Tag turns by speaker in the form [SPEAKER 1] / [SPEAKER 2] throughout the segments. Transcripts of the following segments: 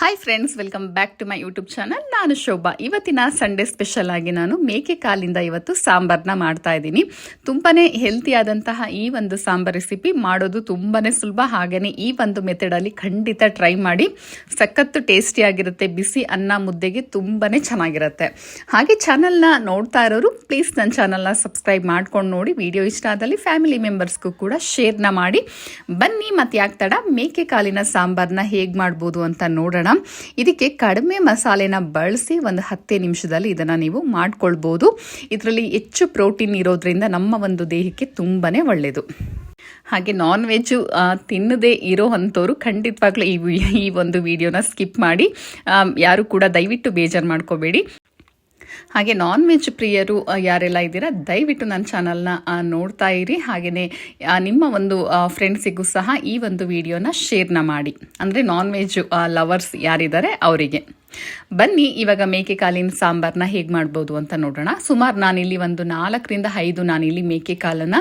[SPEAKER 1] Hi friends, welcome back to my YouTube channel. ನಾನು ಶೋಭಾ. ಇವತ್ತಿನ Sunday special ಆಗಿ ನಾನು ಮೇಕೆ ಕಾಲಿಂದ ಇವತ್ತು ಸಾಂಬಾರನ್ನ ಮಾಡ್ತಾ ಇದ್ದೀನಿ. ತುಂಬಾ ಹೆಲ್ತಿ ಆದಂತಹ ಈ ಒಂದು ಸಾಂಬಾರ್ ರೆಸಿಪಿ ಮಾಡೋದು ತುಂಬಾ ಸುಲಭ. ಹಾಗೆಯೇ ಈ ಒಂದು ಮೆಥಡಲ್ಲಿ ಖಂಡಿತ ಟ್ರೈ ಮಾಡಿ. ಸಖತ್ತು ಟೇಸ್ಟಿಯಾಗಿರುತ್ತೆ. ಬಿಸಿ ಅನ್ನ ಮುದ್ದೆಗೆ ತುಂಬಾ ಚೆನ್ನಾಗಿರುತ್ತೆ. ಹಾಗೆ ಚಾನಲ್ನ ನೋಡ್ತಾ ಇರೋರು ಪ್ಲೀಸ್ ನನ್ನ ಚಾನಲ್ನ ಸಬ್ಸ್ಕ್ರೈಬ್ ಮಾಡ್ಕೊಂಡು ನೋಡಿ. ವಿಡಿಯೋ ಇಷ್ಟ ಆದಲ್ಲಿ ಫ್ಯಾಮಿಲಿ ಮೆಂಬರ್ಸ್ಗೂ ಕೂಡ ಶೇರ್ನ ಮಾಡಿ. ಬನ್ನಿ ಮತ್ತೆ ಯಾಕೆ ತಡ, ಮೇಕೆ ಕಾಲಿನ ಸಾಂಬಾರನ್ನ ಹೇಗೆ ಮಾಡ್ಬೋದು ಅಂತ ನೋಡೋಣ. ಇದಕ್ಕೆ ಕಡಿಮೆ ಮಸಾಲೆನ ಬಳಸಿ ಒಂದು 10 ನಿಮಿಷದಲ್ಲಿ ಇದನ್ನು ನೀವು ಮಾಡ್ಕೊಳ್ಬೋದು. ಇದರಲ್ಲಿ ಹೆಚ್ಚು ಪ್ರೋಟೀನ್ ಇರೋದ್ರಿಂದ ನಮ್ಮ ಒಂದು ದೇಹಕ್ಕೆ ತುಂಬಾನೇ ಒಳ್ಳೆಯದು. ಹಾಗೆ ನಾನ್ ವೆಜ್ ತಿನ್ನದೇ ಇರೋ ಅಂಥವ್ರು ಖಂಡಿತವಾಗ್ಲೂ ಈ ಒಂದು ವಿಡಿಯೋನ ಸ್ಕಿಪ್ ಮಾಡಿ. ಯಾರು ಕೂಡ ದಯವಿಟ್ಟು ಬೇಜಾರು ಮಾಡ್ಕೋಬೇಡಿ. ಹಾಗೆ ನಾನ್ ವೆಜ್ ಪ್ರಿಯರು ಯಾರೆಲ್ಲ ಇದ್ದೀರಾ ದಯವಿಟ್ಟು ನನ್ನ ಚಾನಲ್ನ ನೋಡ್ತಾ ಇರಿ. ಹಾಗೆಯೇ ನಿಮ್ಮ ಒಂದು ಫ್ರೆಂಡ್ಸಿಗೂ ಸಹ ಈ ಒಂದು ವಿಡಿಯೋನ ಶೇರ್ನ ಮಾಡಿ. ಅಂದರೆ ನಾನ್ ವೆಜ್ ಲವರ್ಸ್ ಯಾರಿದ್ದಾರೆ ಅವರಿಗೆ. ಬನ್ನಿ ಇವಾಗ ಮೇಕೆ ಕಾಲಿನ ಸಾಂಬಾರನ್ನ ಹೇಗೆ ಮಾಡ್ಬೋದು ಅಂತ ನೋಡೋಣ. ಸುಮಾರು ನಾನಿಲ್ಲಿ ಒಂದು 4 ರಿಂದ 5 ನಾನಿಲ್ಲಿ ಮೇಕೆ ಕಾಲನ್ನು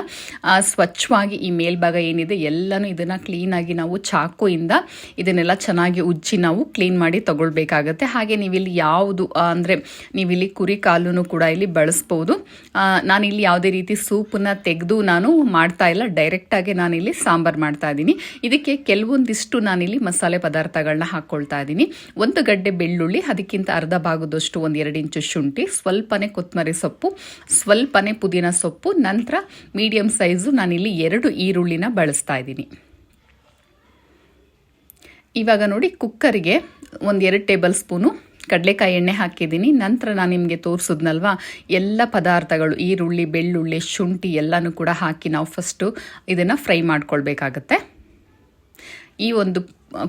[SPEAKER 1] ಸ್ವಚ್ಛವಾಗಿ ಈ ಮೇಲ್ಭಾಗ ಏನಿದೆ ಎಲ್ಲನೂ ಇದನ್ನು ಕ್ಲೀನಾಗಿ ನಾವು ಚಾಕುಯಿಂದ ಇದನ್ನೆಲ್ಲ ಚೆನ್ನಾಗಿ ಉಜ್ಜಿ ನಾವು ಕ್ಲೀನ್ ಮಾಡಿ ತಗೊಳ್ಬೇಕಾಗತ್ತೆ. ಹಾಗೆ ನೀವಿಲ್ಲಿ ಯಾವುದು ಅಂದರೆ ನೀವಿಲ್ಲಿ ಕುರಿ ಕಾಲೂ ಕೂಡ ಇಲ್ಲಿ ಬಳಸ್ಬೋದು. ನಾನಿಲ್ಲಿ ಯಾವುದೇ ರೀತಿ ಸೂಪನ್ನ ತೆಗೆದು ನಾನು ಮಾಡ್ತಾ ಇಲ್ಲ, ಡೈರೆಕ್ಟಾಗಿ ನಾನಿಲ್ಲಿ ಸಾಂಬಾರು ಮಾಡ್ತಾ ಇದ್ದೀನಿ. ಇದಕ್ಕೆ ಕೆಲವೊಂದಿಷ್ಟು ನಾನಿಲ್ಲಿ ಮಸಾಲೆ ಪದಾರ್ಥಗಳನ್ನ ಹಾಕ್ಕೊಳ್ತಾ ಇದ್ದೀನಿ. 1 ಗಡ್ಡೆ ಬೆಳ್ಳುಳ್ಳಿ, ಅದಕ್ಕಿಂತ ಅರ್ಧ ಭಾಗದಷ್ಟು 1-2 ಇಂಚು ಶುಂಠಿ, ಸ್ವಲ್ಪನೇ ಕೊತ್ತಂಬರಿ ಸೊಪ್ಪು, ಸ್ವಲ್ಪನೇ ಪುದೀನ ಸೊಪ್ಪು, ನಂತರ ಮೀಡಿಯಂ ಸೈಜು ನಾನಿಲ್ಲಿ 2 ಈರುಳ್ಳಿನ ಬಳಸ್ತಾ ಇದ್ದೀನಿ. ಇವಾಗ ನೋಡಿ ಕುಕ್ಕರ್ಗೆ 1-2 ಟೇಬಲ್ ಸ್ಪೂನು ಕಡಲೆಕಾಯಿ ಎಣ್ಣೆ ಹಾಕಿದ್ದೀನಿ. ನಂತರ ನಾನು ನಿಮಗೆ ತೋರಿಸಿದ್ನಲ್ವಾ ಎಲ್ಲ ಪದಾರ್ಥಗಳು ಈರುಳ್ಳಿ, ಬೆಳ್ಳುಳ್ಳಿ, ಶುಂಠಿ ಎಲ್ಲನೂ ಕೂಡ ಹಾಕಿ ನಾವು ಫಸ್ಟು ಇದನ್ನು ಫ್ರೈ ಮಾಡ್ಕೊಳ್ಬೇಕಾಗತ್ತೆ. ಈ ಒಂದು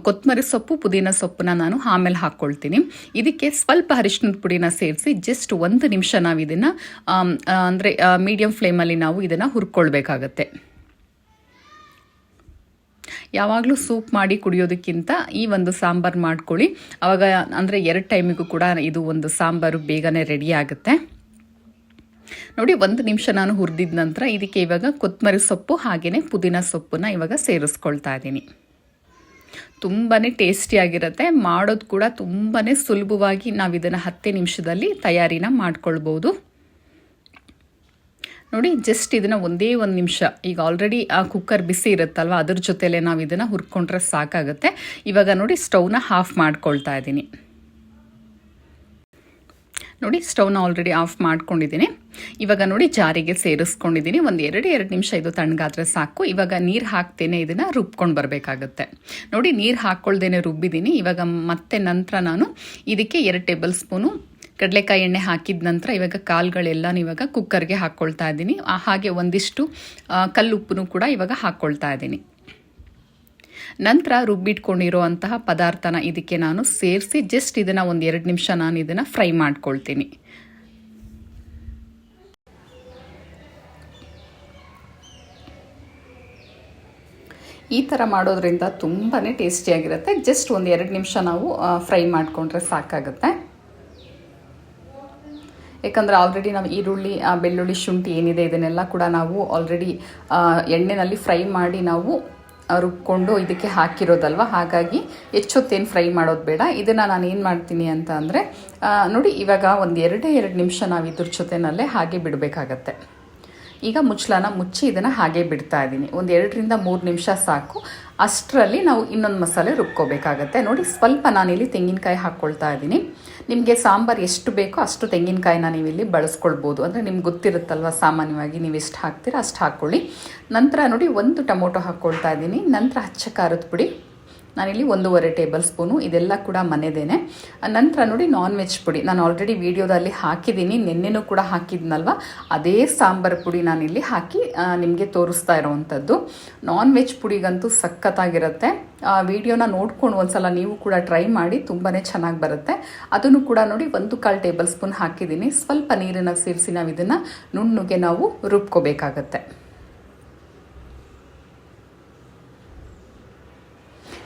[SPEAKER 1] ಕೊತ್ತಂಬರಿ ಸೊಪ್ಪು, ಪುದೀನ ಸೊಪ್ಪನ್ನ ನಾನು ಆಮೇಲೆ ಹಾಕ್ಕೊಳ್ತೀನಿ. ಇದಕ್ಕೆ ಸ್ವಲ್ಪ ಅರಿಶಿಣದ ಪುಡಿನ ಸೇರಿಸಿ ಜಸ್ಟ್ 1 ನಿಮಿಷ ನಾವು ಇದನ್ನು ಅಂದರೆ ಮೀಡಿಯಂ ಫ್ಲೇಮಲ್ಲಿ ನಾವು ಇದನ್ನು ಹುರ್ಕೊಳ್ಬೇಕಾಗತ್ತೆ. ಯಾವಾಗಲೂ ಸೂಪ್ ಮಾಡಿ ಕುಡಿಯೋದಕ್ಕಿಂತ ಈ ಒಂದು ಸಾಂಬಾರು ಮಾಡ್ಕೊಳ್ಳಿ. ಆವಾಗ ಅಂದರೆ 2 ಟೈಮಿಗೂ ಕೂಡ ಇದು ಒಂದು ಸಾಂಬಾರು ಬೇಗನೆ ರೆಡಿ ಆಗುತ್ತೆ. ನೋಡಿ 1 ನಿಮಿಷ ನಾನು ಹುರಿದಿದ ನಂತರ ಇದಕ್ಕೆ ಇವಾಗ ಕೊತ್ತಂಬರಿ ಸೊಪ್ಪು ಹಾಗೆಯೇ ಪುದೀನ ಸೊಪ್ಪನ್ನ ಇವಾಗ ಸೇರಿಸ್ಕೊಳ್ತಾ ಇದ್ದೀನಿ. ತುಂಬಾ ಟೇಸ್ಟಿಯಾಗಿರುತ್ತೆ. ಮಾಡೋದು ಕೂಡ ತುಂಬಾ ಸುಲಭವಾಗಿ ನಾವು ಇದನ್ನು 10 ನಿಮಿಷದಲ್ಲಿ ತಯಾರಿನ ಮಾಡ್ಕೊಳ್ಬೋದು. ನೋಡಿ ಜಸ್ಟ್ ಇದನ್ನು ಒಂದೇ 1 ನಿಮಿಷ, ಈಗ ಆಲ್ರೆಡಿ ಆ ಕುಕ್ಕರ್ ಬಿಸಿ ಇರುತ್ತಲ್ವ ಅದ್ರ ಜೊತೆಲೇ ನಾವು ಇದನ್ನು ಹುರ್ಕೊಂಡ್ರೆ ಸಾಕಾಗುತ್ತೆ. ಇವಾಗ ನೋಡಿ ಸ್ಟವ್ನ ಆಫ್ ಮಾಡ್ಕೊಳ್ತಾ ಇದ್ದೀನಿ. ನೋಡಿ ಸ್ಟವ್ನ ಆಲ್ರೆಡಿ ಆಫ್ ಮಾಡ್ಕೊಂಡಿದ್ದೀನಿ. ಇವಾಗ ನೋಡಿ ಜಾರಿಗೆ ಸೇರಿಸ್ಕೊಂಡಿದ್ದೀನಿ. 1-2 ನಿಮಿಷ ಇದು ತಣ್ಣಗಾದ್ರೆ ಸಾಕು. ಇವಾಗ ನೀರು ಹಾಕ್ತೇನೆ ಇದನ್ನು ರುಬ್ಕೊಂಡು ಬರಬೇಕಾಗತ್ತೆ. ನೋಡಿ ನೀರು ಹಾಕ್ಕೊಳ್ದೇನೆ ರುಬ್ಬಿದ್ದೀನಿ. ಇವಾಗ ಮತ್ತೆ ನಂತರ ನಾನು ಇದಕ್ಕೆ 2 ಟೇಬಲ್ ಸ್ಪೂನು ಕಡಲೆಕಾಯಿ ಎಣ್ಣೆ ಹಾಕಿದ ನಂತರ ಇವಾಗ ಕಾಳುಗಳೆಲ್ಲನೂ ಇವಾಗ ಕುಕ್ಕರ್ಗೆ ಹಾಕ್ಕೊಳ್ತಾ ಇದ್ದೀನಿ. ಹಾಗೆ ಒಂದಿಷ್ಟು ಕಲ್ಲುಪ್ಪು ಕೂಡ ಇವಾಗ ಹಾಕ್ಕೊಳ್ತಾ ಇದ್ದೀನಿ. ನಂತರ ರುಬ್ಬಿಟ್ಕೊಂಡಿರೋ ಅಂತಹ ಪದಾರ್ಥನ ಇದಕ್ಕೆ ನಾನು ಸೇರಿಸಿ ಜಸ್ಟ್ ಇದನ್ನು 1-2 ನಿಮಿಷ ನಾನು ಇದನ್ನು ಫ್ರೈ ಮಾಡ್ಕೊಳ್ತೀನಿ. ಈ ಥರ ಮಾಡೋದ್ರಿಂದ ತುಂಬಾ ಟೇಸ್ಟಿಯಾಗಿರುತ್ತೆ. ಜಸ್ಟ್ 1-2 ನಿಮಿಷ ನಾವು ಫ್ರೈ ಮಾಡಿಕೊಂಡ್ರೆ ಸಾಕಾಗುತ್ತೆ. ಯಾಕಂದರೆ ಆಲ್ರೆಡಿ ನಾವು ಈರುಳ್ಳಿ, ಬೆಳ್ಳುಳ್ಳಿ, ಶುಂಠಿ ಏನಿದೆ ಇದನ್ನೆಲ್ಲ ಕೂಡ ನಾವು ಆಲ್ರೆಡಿ ಎಣ್ಣೆಯಲ್ಲಿ ಫ್ರೈ ಮಾಡಿ ನಾವು ರುಬ್ಕೊಂಡು ಇದಕ್ಕೆ ಹಾಕಿರೋದಲ್ವ. ಹಾಗಾಗಿ ಹೆಚ್ಚೊತ್ತೇನು ಫ್ರೈ ಮಾಡೋದು ಬೇಡ. ಇದನ್ನು ನಾನು ಏನು ಮಾಡ್ತೀನಿ ಅಂತ ಅಂದರೆ ನೋಡಿ ಇವಾಗ 1-2 ನಿಮಿಷ ನಾವು ಇದ್ರ ಜೊತೆನಲ್ಲೇ ಹಾಗೆ ಬಿಡಬೇಕಾಗತ್ತೆ. ಈಗ ಮುಚ್ಚಳನ ಮುಚ್ಚಿ ಇದನ್ನು ಹಾಗೆ ಬಿಡ್ತಾ ಇದ್ದೀನಿ. 1-2 ರಿಂದ 3 ನಿಮಿಷ ಸಾಕು. ಅಷ್ಟರಲ್ಲಿ ನಾವು ಇನ್ನೊಂದು ಮಸಾಲೆ ರುಬ್ಕೋಬೇಕಾಗತ್ತೆ. ನೋಡಿ ಸ್ವಲ್ಪ ನಾನಿಲ್ಲಿ ತೆಂಗಿನಕಾಯಿ ಹಾಕ್ಕೊಳ್ತಾ ಇದ್ದೀನಿ. ನಿಮಗೆ ಸಾಂಬಾರು ಎಷ್ಟು ಬೇಕೋ ಅಷ್ಟು ತೆಂಗಿನಕಾಯಿನ ನೀವಿಲ್ಲಿ ಬಳಸ್ಕೊಳ್ಬೋದು. ಅಂದರೆ ನಿಮ್ಗೆ ಗೊತ್ತಿರುತ್ತಲ್ವ ಸಾಮಾನ್ಯವಾಗಿ ನೀವು ಎಷ್ಟು ಹಾಕ್ತೀರಾ ಅಷ್ಟು ಹಾಕ್ಕೊಳ್ಳಿ. ನಂತರ ನೋಡಿ 1 ಟೊಮೊಟೊ ಹಾಕ್ಕೊಳ್ತಾ ಇದ್ದೀನಿ. ನಂತರ ಅಚ್ಚ ಖಾರದ ಪುಡಿ ನಾನಿಲ್ಲಿ 1.5 ಟೇಬಲ್ ಸ್ಪೂನು, ಇದೆಲ್ಲ ಕೂಡ ಮನೆದೇನೆ. ನಂತರ ನೋಡಿ ನಾನ್ ವೆಜ್ ಪುಡಿ ನಾನು ಆಲ್ರೆಡಿ ವಿಡಿಯೋದಲ್ಲಿ ಹಾಕಿದ್ದೀನಿ, ನೆನ್ನೆನೂ ಕೂಡ ಹಾಕಿದ್ನಲ್ವ ಅದೇ ಸಾಂಬಾರು ಪುಡಿ ನಾನಿಲ್ಲಿ ಹಾಕಿ ನಿಮಗೆ ತೋರಿಸ್ತಾ ಇರೋವಂಥದ್ದು. Non veg ಪುಡಿಗಂತೂ ಸಖತ್ತಾಗಿರುತ್ತೆ. ವಿಡಿಯೋನ ನೋಡ್ಕೊಂಡು ಒಂದ್ಸಲ ನೀವು ಕೂಡ ಟ್ರೈ ಮಾಡಿ, ತುಂಬಾ ಚೆನ್ನಾಗಿ ಬರುತ್ತೆ. ಅದನ್ನು ಕೂಡ ನೋಡಿ 1/4 ಟೇಬಲ್ ಸ್ಪೂನ್ ಹಾಕಿದ್ದೀನಿ. ಸ್ವಲ್ಪ ನೀರನ್ನು ಸೇರಿಸಿ ನಾವು ಇದನ್ನು ನುಣ್ಣಗೆ ನಾವು ರುಬ್ಕೋಬೇಕಾಗತ್ತೆ.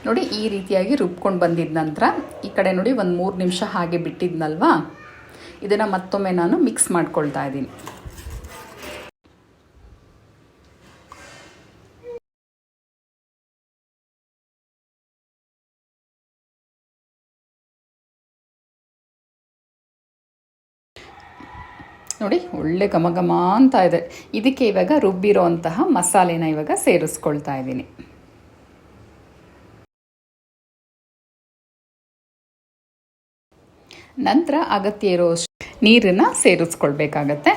[SPEAKER 1] ನೋಡಿ ಈ ರೀತಿಯಾಗಿ ರುಬ್ಕೊಂಡು ಬಂದಿದ್ದ ನಂತರ ಈ ಕಡೆ ನೋಡಿ 1-3 ನಿಮಿಷ ಹಾಗೆ ಬಿಟ್ಟಿದ್ನಲ್ವಾ, ಇದನ್ನು ಮತ್ತೊಮ್ಮೆ ನಾನು ಮಿಕ್ಸ್ ಮಾಡ್ಕೊಳ್ತಾ ಇದ್ದೀನಿ. ನೋಡಿ ಒಳ್ಳೆ ಘಮ ಘಮ ಅಂತ ಇದೆ. ಇದಕ್ಕೆ ಇವಾಗ ರುಬ್ಬಿರೋ ಅಂತಹ ಮಸಾಲೆನ ಇವಾಗ ಸೇರಿಸ್ಕೊಳ್ತಾ ಇದ್ದೀನಿ. ನಂತರ ಅಗತ್ಯ ಇರೋ ನೀರನ್ನು ಸೇರಿಸ್ಕೊಳ್ಬೇಕಾಗತ್ತೆ.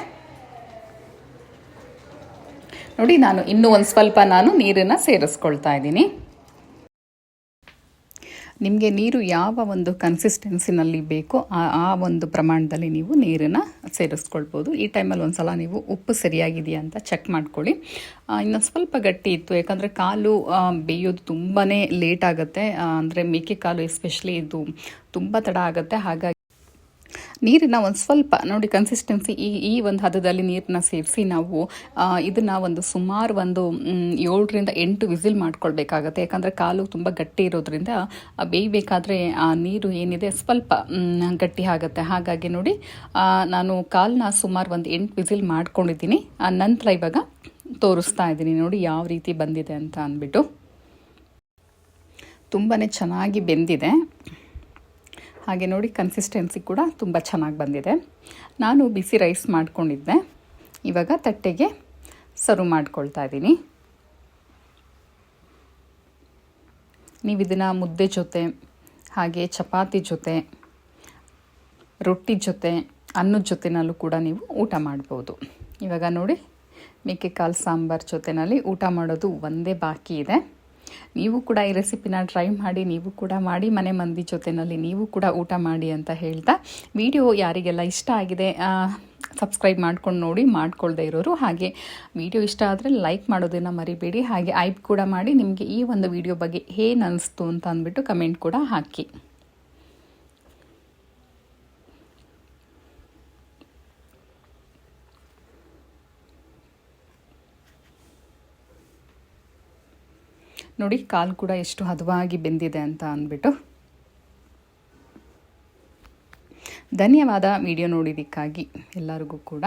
[SPEAKER 1] ನೋಡಿ ನಾನು ಇನ್ನೂ ಒಂದು ಸ್ವಲ್ಪ ನೀರನ್ನು ಸೇರಿಸ್ಕೊಳ್ತಾ ಇದ್ದೀನಿ. ನಿಮಗೆ ನೀರು ಯಾವ ಒಂದು ಕನ್ಸಿಸ್ಟೆನ್ಸಿನಲ್ಲಿ ಬೇಕೋ ಆ ಒಂದು ಪ್ರಮಾಣದಲ್ಲಿ ನೀವು ನೀರನ್ನು ಸೇರಿಸ್ಕೊಳ್ಬೋದು. ಈ ಟೈಮಲ್ಲಿ ಒಂದು ಸಲ ನೀವು ಉಪ್ಪು ಸರಿಯಾಗಿದೆಯಾ ಅಂತ ಚೆಕ್ ಮಾಡ್ಕೊಳ್ಳಿ. ಇನ್ನು ಸ್ವಲ್ಪ ಗಟ್ಟಿ ಇತ್ತು, ಯಾಕಂದರೆ ಕಾಲು ಬೇಯೋದು ತುಂಬಾ ಲೇಟ್ ಆಗುತ್ತೆ. ಅಂದರೆ ಮೇಕೆ ಕಾಲು ಎಸ್ಪೆಷಲಿ ಇದು ತುಂಬ ತಡ ಆಗುತ್ತೆ. ಹಾಗಾಗಿ ನೀರನ್ನು ಒಂದು ಸ್ವಲ್ಪ ನೋಡಿ ಕನ್ಸಿಸ್ಟೆನ್ಸಿ ಈ ಒಂದು ಹದದಲ್ಲಿ ನೀರನ್ನ ಸೇರಿಸಿ ನಾವು ಇದನ್ನು ಒಂದು ಸುಮಾರು 7ರಿಂದ 8 ವಿಸಿಲ್ ಮಾಡ್ಕೊಳ್ಬೇಕಾಗತ್ತೆ. ಯಾಕಂದರೆ ಕಾಲು ತುಂಬ ಗಟ್ಟಿ ಇರೋದ್ರಿಂದ ಬೇಯಬೇಕಾದ್ರೆ ಆ ನೀರು ಏನಿದೆ ಸ್ವಲ್ಪ ಗಟ್ಟಿ ಆಗುತ್ತೆ. ಹಾಗಾಗಿ ನೋಡಿ ನಾನು ಕಾಲನ್ನ ಸುಮಾರು 8 ವಿಸಿಲ್ ಮಾಡ್ಕೊಂಡಿದ್ದೀನಿ. ನಂತರ ಇವಾಗ ತೋರಿಸ್ತಾ ಇದ್ದೀನಿ ನೋಡಿ ಯಾವ ರೀತಿ ಬಂದಿದೆ ಅಂತ ಅಂದ್ಬಿಟ್ಟು. ತುಂಬಾ ಚೆನ್ನಾಗಿ ಬೆಂದಿದೆ. ಹಾಗೆ ನೋಡಿ ಕನ್ಸಿಸ್ಟೆನ್ಸಿ ಕೂಡ ತುಂಬ ಚೆನ್ನಾಗಿ ಬಂದಿದೆ. ನಾನು ಬಿಸಿ ರೈಸ್ ಮಾಡ್ಕೊಂಡಿದ್ದೆ, ಇವಾಗ ತಟ್ಟೆಗೆ ಸರ್ವ್ ಮಾಡ್ಕೊಳ್ತಾ ಇದ್ದೀನಿ. ನೀವು ಇದನ್ನು ಮುದ್ದೆ ಜೊತೆ, ಹಾಗೆ ಚಪಾತಿ ಜೊತೆ, ರೊಟ್ಟಿ ಜೊತೆ, ಅನ್ನದ ಜೊತೆನಲ್ಲೂ ಕೂಡ ನೀವು ಊಟ ಮಾಡ್ಬೋದು. ಇವಾಗ ನೋಡಿ ಮೇಕೆ ಕಾಲು ಸಾಂಬಾರು ಜೊತೆಯಲ್ಲಿ ಊಟ ಮಾಡೋದು ಒಂದೇ ಬಾಕಿ ಇದೆ. ನೀವು ಕೂಡ ಈ ರೆಸಿಪಿನ ಟ್ರೈ ಮಾಡಿ, ನೀವು ಕೂಡ ಮಾಡಿ ಮನೆ ಮಂದಿ ಜೊತೆಯಲ್ಲಿ ನೀವು ಕೂಡ ಊಟ ಮಾಡಿ ಅಂತ ಹೇಳ್ತಾ, ವಿಡಿಯೋ ಯಾರಿಗೆಲ್ಲ ಇಷ್ಟ ಆಗಿದೆ ಸಬ್ಸ್ಕ್ರೈಬ್ ಮಾಡ್ಕೊಂಡು ನೋಡಿ, ಮಾಡ್ಕೊಳ್ದೇ ಇರೋರು ಹಾಗೆ ವಿಡಿಯೋ ಇಷ್ಟ ಆದರೆ ಲೈಕ್ ಮಾಡೋದನ್ನು ಮರಿಬೇಡಿ. ಹಾಗೆ ಐಪ್ ಕೂಡ ಮಾಡಿ ನಿಮಗೆ ಈ ಒಂದು ವಿಡಿಯೋ ಬಗ್ಗೆ ಏನು ಅನ್ನಿಸ್ತು ಅಂತ ಅಂದ್ಬಿಟ್ಟು ಕಮೆಂಟ್ ಕೂಡ ಹಾಕಿ. ನೋಡಿ ಕಾಲು ಕೂಡ ಎಷ್ಟು ಹದವಾಗಿ ಬೆಂದಿದೆ ಅಂತ ಅಂದ್ಬಿಟ್ಟು. ಧನ್ಯವಾದ ವಿಡಿಯೋ ನೋಡಿದ್ದಕ್ಕಾಗಿ ಎಲ್ಲರಿಗೂ ಕೂಡ.